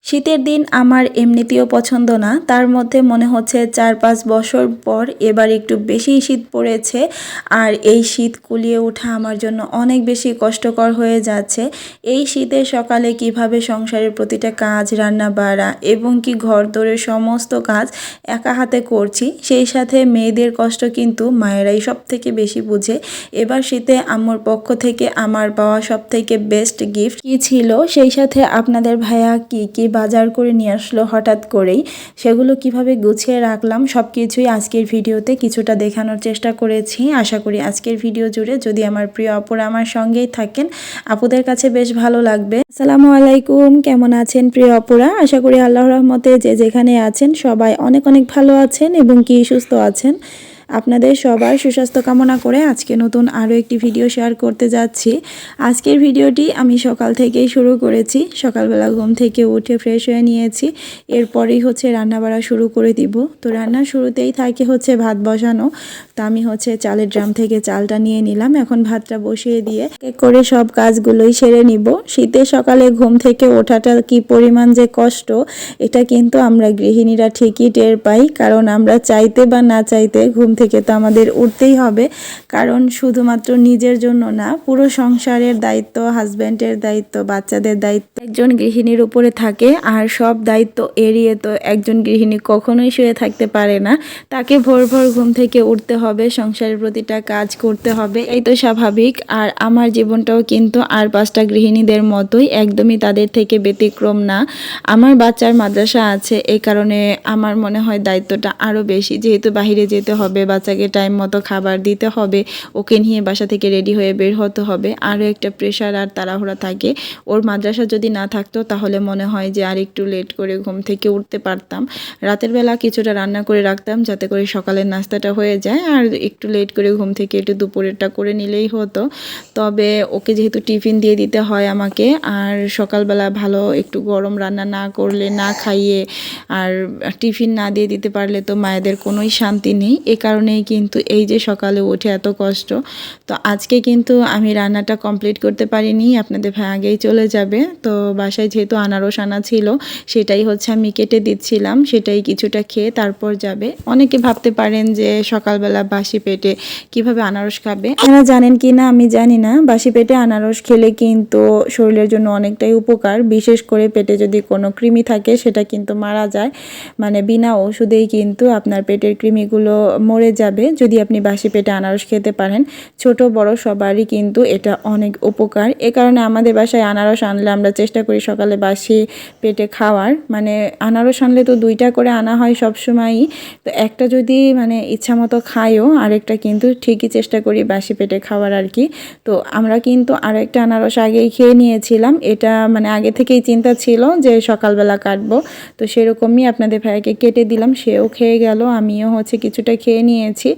শীতের দিন আমার এমনিতেও পছন্দ না, তার মধ্যে মনে হচ্ছে 4-5 বছর পর এবার একটু বেশি শীত পড়েছে। আর এই শীত কুলিয়ে ওঠা আমার জন্য অনেক বেশি কষ্টকর হয়ে যাচ্ছে। এই শীতের সকালে কিভাবে সংসারের প্রতিটা কাজ, রান্না বাড়া এবং কি ঘর দোরের সমস্ত কাজ একা হাতে করছি, সেই সাথে মেয়েদের কষ্ট কিন্তু মায়েরাই সব থেকে বেশি বুঝে। এবার শীতে আম্মুর পক্ষ থেকে আমার পাওয়া সব থেকে বেস্ট গিফট কী ছিল, সেই সাথে আপনাদের ভাইয়া কি কি বাজার করে নিয়ে আসলো হঠাৎ করেই, সেগুলো কিভাবে গুছিয়ে রাখলাম সব কিছুই আজকের ভিডিওতে কিছুটা দেখানোর চেষ্টা করেছি। আশা করি আজকের ভিডিও জুড়ে যদি আমার প্রিয় আপুরা আমার সঙ্গেই থাকেন, আপুদের কাছে বেশ ভালো লাগবে। আসসালামু আলাইকুম, কেমন আছেন প্রিয় আপুরা? আশা করি আল্লাহর রহমতে যে যেখানে আছেন সবাই অনেক অনেক ভালো আছেন এবং কি সুস্থ আছেন। আপনাদের সবার সুস্বাস্থ্য কামনা করে আজকে নতুন আরও একটি ভিডিও শেয়ার করতে যাচ্ছি। আজকের ভিডিওটি আমি সকাল থেকেই শুরু করেছি। সকালবেলা ঘুম থেকে উঠে ফ্রেশ হয়ে নিয়েছি, এরপরেই হচ্ছে রান্না বাড়া শুরু করে দিব। তো রান্নার শুরুতেই থাকে হচ্ছে ভাত বসানো। তো আমি হচ্ছে চালের ড্রাম থেকে চালটা নিয়ে নিলাম, এখন ভাতটা বসিয়ে দিয়ে এক করে সব কাজগুলোই সেরে নিব। শীতের সকালে ঘুম থেকে ওঠাটা কি পরিমাণ যে কষ্ট, এটা কিন্তু আমরা গৃহিণীরা ঠিকই টের পাই, কারণ আমরা চাইতে বা না চাইতে ঘুম থেকে তো আমাদের উঠতেই হবে। কারণ শুধুমাত্র নিজের জন্য না, পুরো সংসারের দায়িত্ব, হাজব্যান্ডের দায়িত্ব, বাচ্চাদের দায়িত্ব একজন গৃহিণীর উপরে থাকে। আর সব দায়িত্ব এড়িয়ে তো একজন গৃহিণী কখনোই শুয়ে থাকতে পারে না। তাকে ভোর ভোর ঘুম থেকে উঠতে হবে, সংসারের প্রতিটা কাজ করতে হবে, এই তো স্বাভাবিক। আর আমার জীবনটাও কিন্তু আর 5টা গৃহিণীদের মতোই, একদমই তাদের থেকে ব্যতিক্রম না। আমার বাচ্চার মাদ্রাসা আছে, এই কারণে আমার মনে হয় দায়িত্বটা আরও বেশি, যেহেতু বাহিরে যেতে হবে, বাচ্চাকে টাইম মতো খাবার দিতে হবে, ওকে নিয়ে বাসা থেকে রেডি হয়ে বের হতে হবে, আরও একটা প্রেশার আর তাড়াহুড়া থাকে। ওর মাদ্রাসা যদি না থাকতো তাহলে মনে হয় যে আর একটু লেট করে ঘুম থেকে উঠতে পারতাম। রাতের বেলা কিছুটা রান্না করে রাখতাম যাতে করে সকালের নাস্তাটা হয়ে যায়, আর একটু লেট করে ঘুম থেকে একটু দুপুরেরটা করে নিলেই হতো। তবে ওকে যেহেতু টিফিন দিয়ে দিতে হয় আমাকে, আর সকালবেলা ভালো একটু গরম রান্না না করলে, না খাইয়ে আর টিফিন না দিয়ে দিতে পারলে তো মায়েদের কোনোই শান্তি নেই। এ কারণেই কিন্তু এই যে সকালে উঠে এত কষ্ট। তো আজকে কিন্তু আমি রান্নাটা কমপ্লিট করতে পারিনি, আপনাদের ভাই আগেই চলে যাবে। তো বাসায় যেহেতু আনারস আনা ছিল, সেটাই হচ্ছে আমি কেটে দিচ্ছিলাম, সেটাই কিছুটা খেয়ে তারপর যাবে। অনেকে ভাবতে পারেন যে সকালবেলা বাসি পেটে কিভাবে আনারস খাবে। আপনারা জানেন কি না আমি জানি না, বাসি পেটে আনারস খেলে কিন্তু শরীরের জন্য অনেকটাই উপকার। বিশেষ করে পেটে যদি কোনো কৃমি থাকে সেটা কিন্তু মারা যায়, মানে বিনা ওষুধেই কিন্তু আপনার পেটের কৃমিগুলো মরে যাবে যদি আপনি বাসি পেটে আনারস খেতে পারেন। ছোট বড় সবারই কিন্তু এটা অনেক উপকার। এ কারণে আমাদের বাসায় আনারস আনলে আমরা চেষ্টা করি সকালে বাসি পেটে খাওয়ার। মানে আনারস আনলে তো 2টা করে আনা হয় সবসময়ই, তো একটা যদি মানে ইচ্ছা মতো খাইও, আরেকটা কিন্তু ঠিকই চেষ্টা করি বাসি পেটে খাওয়ার আর কি। তো আমরা কিন্তু আরও একটা আনারস আগেই খেয়ে নিয়েছিলাম, এটা মানে আগে থেকেই চিন্তা ছিল যে সকালবেলা কাটবো। তো সেরকমই আপনাদের ভাইয়াকে কেটে দিলাম, সেও খেয়ে গেল, আমিও হচ্ছে কিছুটা খেয়ে নিয়েছি।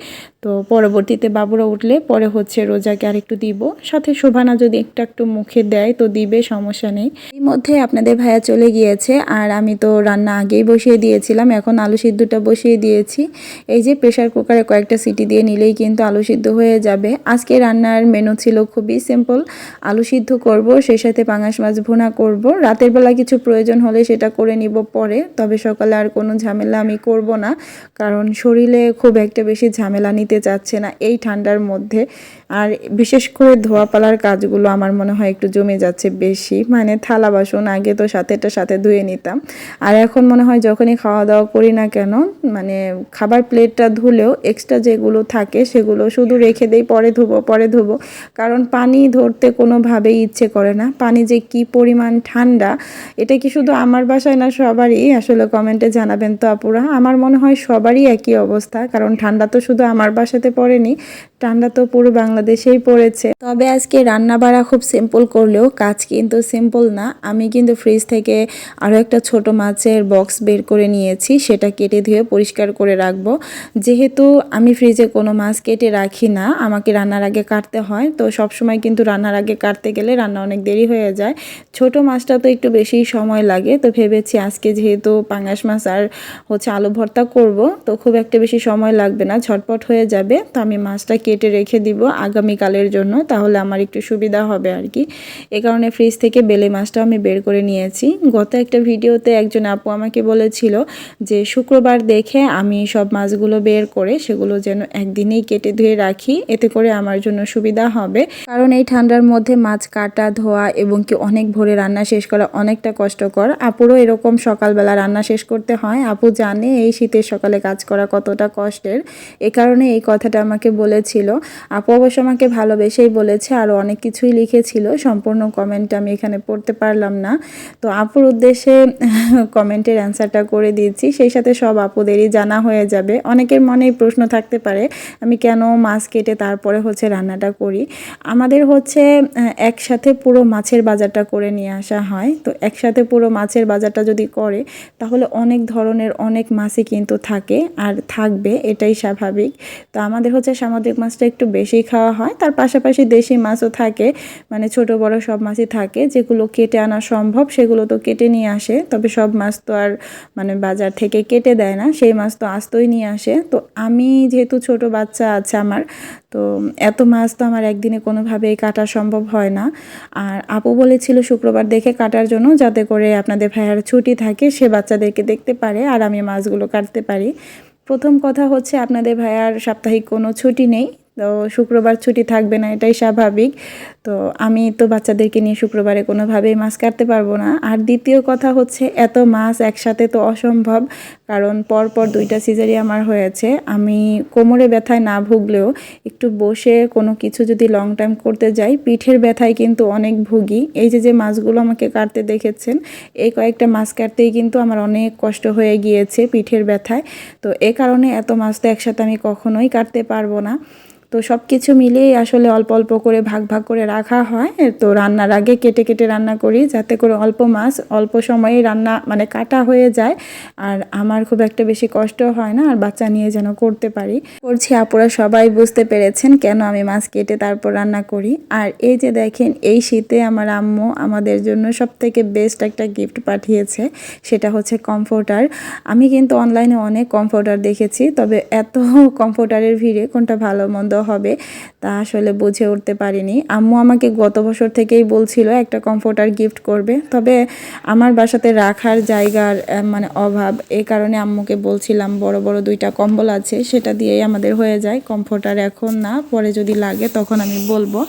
তো পরবর্তীতে বাবুরা উঠলে পরে হচ্ছে রোজাকে আরেকটু দিব, সাথে শোভানা যদি একটু মুখে দেয় তো দিবে, সমস্যা নেই। এই মধ্যে আপনাদের ভাইয়া চলে গিয়েছে, আর আমি তো রান্না আগেই বসিয়ে দিয়েছিলাম, এখন আলু সিদ্ধটা বসিয়ে দিয়েছি। এই যে প্রেশার কুকারে কয়েকটা সিটি দিয়ে নিলেই কিন্তু আলু সিদ্ধ হয়ে যাবে। আজকে রান্নার মেনু ছিল খুবই সিম্পল, আলু সিদ্ধ করব, সেই সাথে পাঙাশ মাছ ভুনা করব। রাতের বেলা কিছু প্রয়োজন হলে সেটা করে নিব পরে, তবে সকালে আর কোনো ঝামেলা আমি করব না, কারণ শরীরে খুব একটা বেশি ঝামেলা নিতে চাচ্ছে না এই ঠান্ডার মধ্যে। আর বিশেষ করে ধোয়াপালার কাজগুলো আমার মনে হয় একটু জমে যাচ্ছে বেশি, মানে থালা বাসন আগে তো সাথে ধুয়ে নিতাম, আর এখন মনে হয় যখনই খাওয়া দাওয়া করি না কেন, মানে খাবার প্লেটটা ধুলেও এক্সট্রা যেগুলো থাকে সেগুলো শুধু রেখে দেই, পরে ধুবো, কারণ পানি ধরতে কোনোভাবেই ইচ্ছে করে না। পানি যে কি পরিমাণ ঠান্ডা, এটা কি শুধু আমার বাসায় না সবারই? আসলে কমেন্টে জানাবেন তো আপুরা, আমার মনে হয় সবারই একই অবস্থা, কারণ ঠান্ডা তো শুধু আমার বাসাতে পড়েনি, ঠান্ডা তো পুরো বাংলাদেশেই পড়েছে। তবে আজকে রান্না বাড়া খুব সিম্পল করলেও কাজ কিন্তু সিম্পল না। আমি কিন্তু ফ্রিজ থেকে আরও একটা ছোট মাছের বক্স বের করে নিয়েছি, সেটা কেটে ধুয়ে পরিষ্কার করে রাখবো। যেহেতু আমি ফ্রিজে কোনো মাছ কেটে রাখি না, আমাকে রান্নার আগে কাটতে হয়, তো সবসময় কিন্তু রান্নার আগে কাটতে গেলে রান্না অনেক দেরি হয়ে যায়। ছোট মাছটা তো একটু বেশি সময় লাগে, তো ভেবেছি আজকে যেহেতু পাঙাশ মাছ আর হচ্ছে আলু ভর্তা করব, তো খুব একটা বেশি সময় লাগবে না, ঝটপট হয়ে যাবে। তো আমি মাছটা কেটে রেখে দিব আগামীকালের জন্য, তাহলে আমার একটু সুবিধা হবে আর কি। এ কারণে ফ্রিজ থেকে বেলে মাছটাও আমি বের করে নিয়েছি। গত একটা ভিডিওতে একজন আপু আমাকে বলেছিল যে শুক্রবার দেখে আমি সব মাছগুলো বের করে সেগুলো যেন একদিনেই কেটে ধুয়ে রাখি, এতে করে আমার জন্য সুবিধা হবে। কারণ এই ঠান্ডার মধ্যে মাছ কাটা, ধোয়া এবং কি অনেক ভোরে রান্না শেষ করা অনেকটা কষ্টকর। আপুরও এরকম সকালবেলা রান্না শেষ করতে হয়। আপু জানে এই শীতের সকালে কাজ করা কতটা কষ্টের, এ কারণে এই কথাটা আমাকে বলেছিল। আপু অবশ্য আমাকে ভালোবেসেই বলেছে, আরও অনেক কিছুই লিখেছিল, সম্পূর্ণ কমেন্ট আমি এখানে পড়তে পারলাম না। তো আপুর উদ্দেশ্যে কমেন্টের অ্যান্সারটা করে দিচ্ছি, সেই সাথে সব আপুদেরই জানা হয়ে যাবে। অনেকের মনেই প্রশ্ন থাকতে পারে আমি কেন মাছ কেটে তারপরে হচ্ছে রান্নাটা করি। আমাদের হচ্ছে একসাথে পুরো মাছের বাজারটা করে নিয়ে আসা হয়। তো একসাথে পুরো মাছের বাজারটা যদি করে তাহলে অনেক ধরনের অনেক মাছই কিন্তু থাকে আর থাকবে, এটাই স্বাভাবিক। তো আমাদের হচ্ছে সামুদ্রিক মাছটা একটু বেশি খাওয়া হয়, তার পাশাপাশি দেশি মাছও থাকে, মানে ছোট বড় সব মাছই থাকে। যেগুলো কেটে আনা সম্ভব সেগুলো তো কেটে নিয়ে আসে, তবে সব মাছ তো আর মানে বাজার থেকে কেটে দেয় না, সেই মাছ তো আস্তই নিয়ে আসে। তো আমি যেহেতু ছোট বাচ্চা আছে আমার, তো এত মাছ তো আমার একদিনে কোনোভাবেই কাটা সম্ভব হয় না। আর আপু বলেছিল শুক্রবার দেখে কাটার জন্য, যাতে করে আপনাদের ভাইয়ার ছুটি থাকে, সে বাচ্চাদেরকে দেখতে পারে আর আমি মাছগুলো কাটতে পারি। প্রথম কথা হচ্ছে আপনাদের ভাইয়ার সাপ্তাহিক কোনো ছুটি নেই, তো শুক্রবার ছুটি থাকবে না, এটাই স্বাভাবিক। তো আমি তো বাচ্চাদেরকে নিয়ে শুক্রবারে কোনোভাবেই মাছ কাটতে পারবো না। আর দ্বিতীয় কথা হচ্ছে এত মাছ একসাথে তো অসম্ভব, কারণ পরপর 2টা সিজারি আমার হয়েছে। আমি কোমরে ব্যথায় না ভুগলেও একটু বসে কোনো কিছু যদি লং টাইম করতে যাই, পিঠের ব্যথায় কিন্তু অনেক ভুগি। এই যে মাছগুলো আমাকে কাটতে দেখেছেন, এই কয়েকটা মাছ কাটতেই কিন্তু আমার অনেক কষ্ট হয়ে গিয়েছে পিঠের ব্যথায়। তো এ কারণে এত মাছ তো একসাথে আমি কখনোই কাটতে পারবো না। তো সব কিছু মিলিয়েই আসলে অল্প অল্প করে ভাগ ভাগ করে রাখা হয়। তো রান্নার আগে কেটে কেটে রান্না করি, যাতে করে অল্প মাছ অল্প সময়েই রান্না মানে কাটা হয়ে যায়, আর আমার খুব একটা বেশি কষ্ট হয় না, আর বাচ্চা নিয়ে যেন করতে পারি। করছি আপুরা সবাই বুঝতে পেরেছেন কেন আমি মাছ কেটে তারপর রান্না করি। আর এই যে দেখেন, এই শীতে আমার আম্মু আমাদের জন্য সবথেকে বেস্ট একটা গিফট পাঠিয়েছে, সেটা হচ্ছে কমফোর্টার। আমি কিন্তু অনলাইনে অনেক কমফোর্টার দেখেছি, তবে এত কমফোর্টারের ভিড়ে কোনটা ভালো মন্দ হবে তা আসলে বুঝে উঠতে পারিনি। আম্মু আমাকে গত বছর থেকেই বলছিল একটা কমফোর্টার গিফট করবে, তবে আমার বাসাতে রাখার জায়গার মানে অভাব, এই কারণে আম্মুকে বলছিলাম বড় বড় 2টা কম্বল আছে সেটা দিয়েই আমাদের হয়ে যায়, কমফোর্টার এখন না, পরে যদি লাগে তখন আমি বলবো।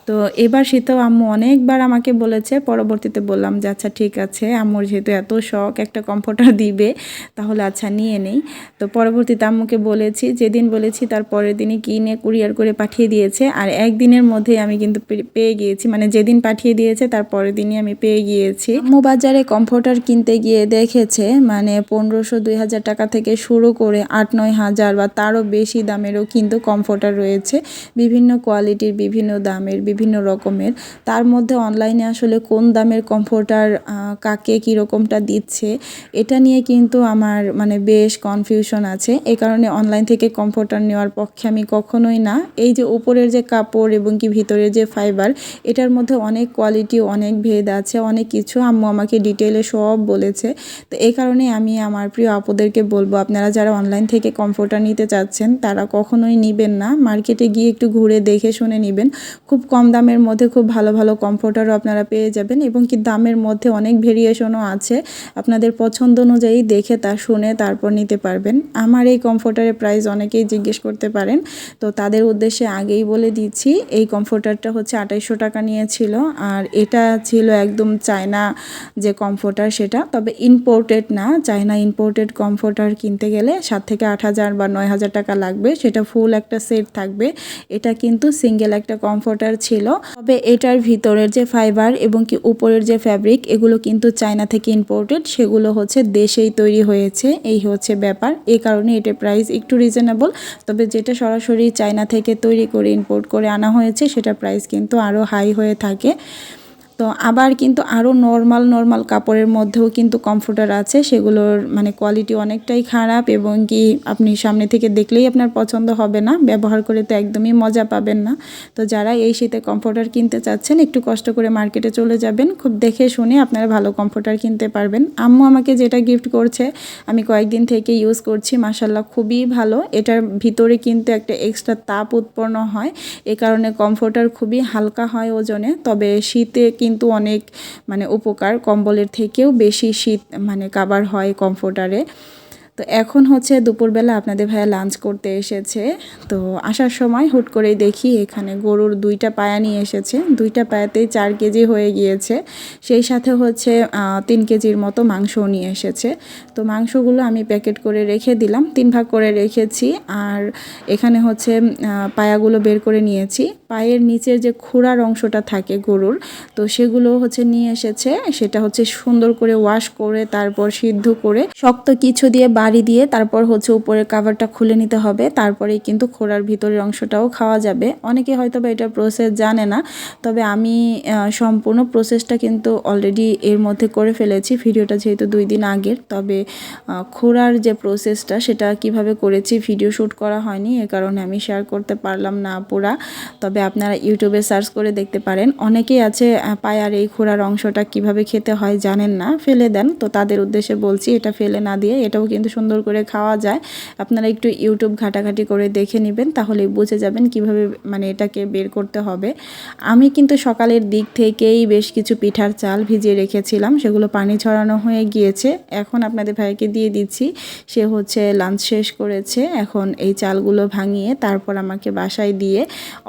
তো এবার শীতেও আম্মু অনেকবার আমাকে বলেছে, পরবর্তীতে বললাম যে আচ্ছা ঠিক আছে, আম্মুর যেহেতু এত শখ একটা কমফোর্টার দিবে তাহলে আচ্ছা নিয়ে নেই। তো পরবর্তীতে আম্মুকে বলেছি, যেদিন বলেছি তার পরের দিনই কিনে কুরিয়ার করে পাঠিয়ে দিয়েছে, আর একদিনের মধ্যেই আমি কিন্তু পেয়ে গিয়েছি, মানে যেদিন পাঠিয়ে দিয়েছে তার পরের দিনই আমি পেয়ে গিয়েছি। আম্মু বাজারে কমফোর্টার কিনতে গিয়ে দেখেছে মানে 1500-2000 টাকা থেকে শুরু করে 8-9 হাজার বা তারও বেশি দামেরও কিন্তু কমফোর্টার রয়েছে, বিভিন্ন কোয়ালিটির, বিভিন্ন দামের, বিভিন্ন রকমের। তার মধ্যে অনলাইনে আসলে কোন দামের কমফোর্টার কাকে কীরকমটা দিচ্ছে এটা নিয়ে কিন্তু আমার মানে বেশ কনফিউশন আছে। এই কারণে অনলাইন থেকে কমফোর্টার নেওয়ার পক্ষে আমি কখনোই না। এই যে উপরের যে কাপড় এবং কি ভিতরের যে ফাইবার, এটার মধ্যে অনেক কোয়ালিটি, অনেক ভেদ আছে, অনেক কিছু আম্মু আমাকে ডিটেলে সব বলেছে। তো এই কারণে আমি আমার প্রিয় আপুদেরকে বলবো, আপনারা যারা অনলাইন থেকে কমফোর্টার নিতে চাচ্ছেন তারা কখনোই নেবেন না, মার্কেটে গিয়ে একটু ঘুরে দেখে শুনে নেবেন। খুব কম দামের মধ্যে খুব ভালো ভালো কমফোর্টারও আপনারা পেয়ে যাবেন, এবং কি দামের মধ্যে অনেক ভেরিয়েশনও আছে, আপনাদের পছন্দ অনুযায়ী দেখে তা শুনে তারপর নিতে পারবেন। আমার এই কমফোর্টারের প্রাইস অনেকেই জিজ্ঞেস করতে পারেন, তো তাদের উদ্দেশ্যে আগেই বলে দিচ্ছি, এই কমফোর্টারটা হচ্ছে 2800 টাকা নিয়েছিল, আর এটা ছিল একদম চায়না যে কমফোর্টার সেটা, তবে ইম্পোর্টেড না। চায়না ইম্পোর্টেড কমফোর্টার কিনতে গেলে 7 থেকে 8000 বা 9000 টাকা লাগবে, সেটা ফুল একটা সেট থাকবে। এটা কিন্তু সিঙ্গেল একটা কমফোর্টার ছিল, তবে এটার ভিতরের যে ফাইবার এবং কি উপরের যে ফ্যাব্রিক, এগুলো কিন্তু চায়না থেকে ইম্পোর্টেড, সেগুলো হচ্ছে দেশেই তৈরি হয়েছে, এই হচ্ছে ব্যাপার। এই কারণে এটার প্রাইস একটু রিজনেবল, তবে যেটা সরাসরি চায়না থেকে তৈরি করে ইম্পোর্ট করে আনা হয়েছে সেটার প্রাইস কিন্তু আরও হাই হয়ে থাকে। তো আবার কিন্তু আরও নর্মাল কাপড়ের মধ্যেও কিন্তু কমফোর্টার আছে, সেগুলোর মানে কোয়ালিটি অনেকটাই খারাপ এবং কি আপনি সামনে থেকে দেখলেই আপনার পছন্দ হবে না, ব্যবহার করে তো একদমই মজা পাবেন না। তো যারা এই শীতে কমফোর্টার কিনতে চাচ্ছেন একটু কষ্ট করে মার্কেটে চলে যাবেন, খুব দেখে শুনে আপনারা ভালো কমফোর্টার কিনতে পারবেন। আম্মু আমাকে যেটা গিফট করছে আমি কয়েকদিন থেকে ইউজ করছি, মাশাল্লাহ খুবই ভালো। এটার ভিতরে কিন্তু একটা এক্সট্রা তাপ উৎপন্ন হয়, এ কারণে কমফোর্টার খুবই হালকা হয় ওজনে। তবে শীতে কিন্তু অনেক মানে উপকার, কম্বলের থেকেও বেশি শীত মানে কাভার হয় কমফোর্টারে। তো এখন হচ্ছে দুপুরবেলা আপনাদের ভাইয়া লাঞ্চ করতে এসেছে। তো আসার সময় হুট করেই দেখি এখানে গরুর 2টা পায়া নিয়ে এসেছে, 2টা পায়াতেই 4 কেজি হয়ে গিয়েছে। সেই সাথে হচ্ছে 3 কেজির মতো মাংসও নিয়ে এসেছে। তো মাংসগুলো আমি প্যাকেট করে রেখে দিলাম, 3 ভাগ করে রেখেছি। আর এখানে হচ্ছে পায়াগুলো বের করে নিয়েছি। পায়ের নিচের যে খুরার অংশটা থাকে গরুর, তো সেগুলো হচ্ছে নিয়ে এসেছে। সেটা হচ্ছে সুন্দর করে ওয়াশ করে তারপর সিদ্ধ করে শক্ত কিছু দিয়ে বাড়ি দিয়ে তারপর হচ্ছে উপরের কাভারটা খুলে নিতে হবে, তারপরেই কিন্তু খোরার ভিতরের অংশটাও খাওয়া যাবে। অনেকে হয়তো বা এটা প্রসেস জানে না, তবে আমি সম্পূর্ণ প্রসেসটা কিন্তু অলরেডি এর মধ্যে করে ফেলেছি। ভিডিওটা যেহেতু 2 দিন আগের, তবে খোরার যে প্রসেসটা সেটা কিভাবে করেছি ভিডিও শ্যুট করা হয়নি, এ কারণে আমি শেয়ার করতে পারলাম না পুরা। তবে আপনারা ইউটিউবে সার্চ করে দেখতে পারেন। অনেকেই আছে পায়ার এই খোরার অংশটা কিভাবে খেতে হয় জানেন না, ফেলে দেন। তো তাদের উদ্দেশ্যে বলছি এটা ফেলে না দিয়ে এটাও কিন্তু সুন্দর করে খাওয়া যায়। আপনারা একটু ইউটিউব ঘাটাঘাটি করে দেখে নেবেন, তাহলেই বুঝে যাবেন কিভাবে মানে এটাকে বের করতে হবে। আমি কিন্তু সকালের দিক থেকেই বেশ কিছু পিঠার চাল ভিজিয়ে রেখেছিলাম, সেগুলো পানি ছড়ানো হয়ে গিয়েছে। এখন আপনাদের ভাইকে দিয়ে দিচ্ছি, সে হচ্ছে লাঞ্চ শেষ করেছে। এখন এই চালগুলো ভাঙিয়ে তারপর আমাকে বাসায় দিয়ে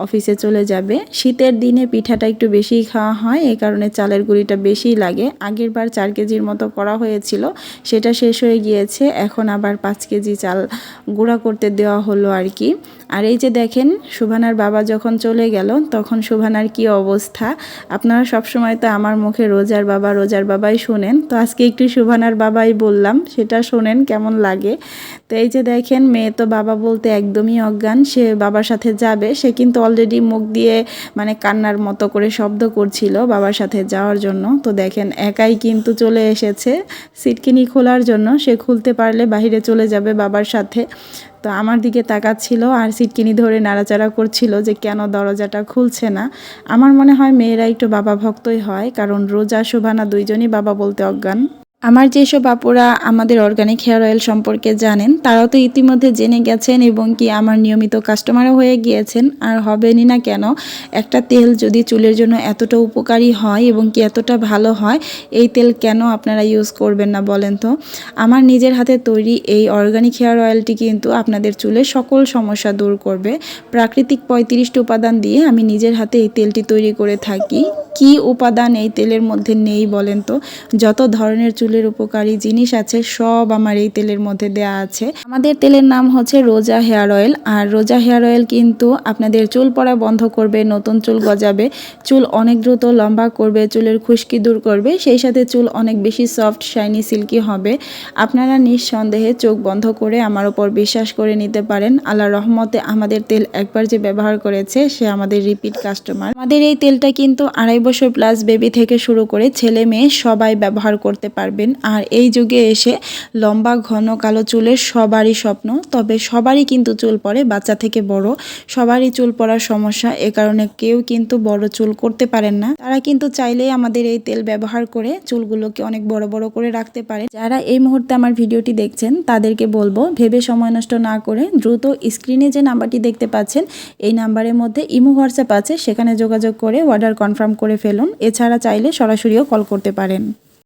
অফিসে চলে যাবে। শীতের দিনে পিঠাটা একটু বেশি খাওয়া হয়, এই কারণে চালের গুঁড়িটা বেশি লাগে। আগের বার 4 কেজির মতো করা হয়েছিল, সেটা শেষ হয়ে গিয়েছে। এখন আবার 5 কেজি চাল গুঁড়া করতে দেওয়া হলো আর কি। আর এই যে দেখেন শুভানার বাবা যখন চলে গেল তখন শুভানার কি অবস্থা। আপনারা সবসময় তো আমার মুখে রোজার বাবাই শোনেন, তো আজকে একটু শুভানার বাবাই বললাম, সেটা শোনেন কেমন লাগে। তো এই যে দেখেন মেয়ে তো বাবা বলতে একদমই অজ্ঞান, সে বাবার সাথে যাবে, সে কিন্তু অলরেডি মুখ দিয়ে মানে কান্নার মতো করে শব্দ করছিল বাবার সাথে যাওয়ার জন্য। তো দেখেন একাই কিন্তু চলে এসেছে সিটকিনি খোলার জন্য, সে খুলতে পারলে বাইরে চলে যাবে বাবার সাথে। তো আমার দিকে তাকাচ্ছিল আর সিটকিনি ধরে নাড়াচাড়া করছিল যে কেন দরজাটা খুলছে না। আমার মনে হয় মেয়েরা একটু বাবা ভক্তই হয়, কারণ রোজা শোভানা দুইজনই বাবা বলতে অজ্ঞান। আমার যেসব আপুরা আমাদের অর্গানিক হেয়ার অয়েল সম্পর্কে জানেন তারাও তো ইতিমধ্যে জেনে গেছেন এবং কি আমার নিয়মিত কাস্টমারও হয়ে গিয়েছেন, আর হবেনই না কেন। একটা তেল যদি চুলের জন্য এতটা উপকারী হয় এবং কি এতটা ভালো হয়, এই তেল কেন আপনারা ইউজ করবেন না বলেন তো। আমার নিজের হাতে তৈরি এই অর্গানিক হেয়ার অয়েলটি কিন্তু আপনাদের চুলের সকল সমস্যা দূর করবে। প্রাকৃতিক 35টি উপাদান দিয়ে আমি নিজের হাতে এই তেলটি তৈরি করে থাকি। কি উপাদান এই তেলের মধ্যে নেই বলেন তো। যত ধরনের চুলের উপকারী জিনিস আছে সব আমার এই তেলের মধ্যে দেয়া আছে। আমাদের তেলের নাম হচ্ছে রোজা হেয়ার অয়েল। আর রোজা হেয়ার অয়েল কিন্তু আপনাদের চুল পড়া বন্ধ করবে, নতুন চুল গজাবে, চুল অনেক দ্রুত লম্বা করবে, চুলের খুশকি দূর করবে, সেই সাথে চুল অনেক বেশি সফট শাইনি সিল্কি হবে। আপনারা নিঃসন্দেহে চোখ বন্ধ করে আমার উপর বিশ্বাস করে নিতে পারেন। আল্লাহর রহমতে আমাদের তেল একবার যে ব্যবহার করেছে সে আমাদের রিপিট কাস্টমার। আমাদের এই তেলটা কিন্তু 2.5 বছর প্লাস বেবি থেকে শুরু করে ছেলে মেয়ে সবাই ব্যবহার করতে পারবেন। আর এই যুগে এসে লম্বা ঘন কালো চুলের সবারই স্বপ্ন, তবে সবারই কিন্তু চুল পড়ে, বাচ্চা থেকে বড় সবারই চুল পড়ার সমস্যা। এ কারণে কেউ কিন্তু বড় চুল করতে পারেন না, তারা কিন্তু চাইলেই আমাদের এই তেল ব্যবহার করে চুলগুলোকে অনেক বড় বড় করে রাখতে পারে। যারা এই মুহূর্তে আমার ভিডিওটি দেখছেন তাদেরকে বলবো ভেবে সময় নষ্ট না করে দ্রুত স্ক্রিনে যে নাম্বারটি দেখতে পাচ্ছেন এই নাম্বারের মধ্যে ইমো হোয়াটসঅ্যাপ আছে, সেখানে যোগাযোগ করে অর্ডার কনফার্ম করে ফেলুন। এছাড়া চাইলে সরাসরিও কল করতে পারেন।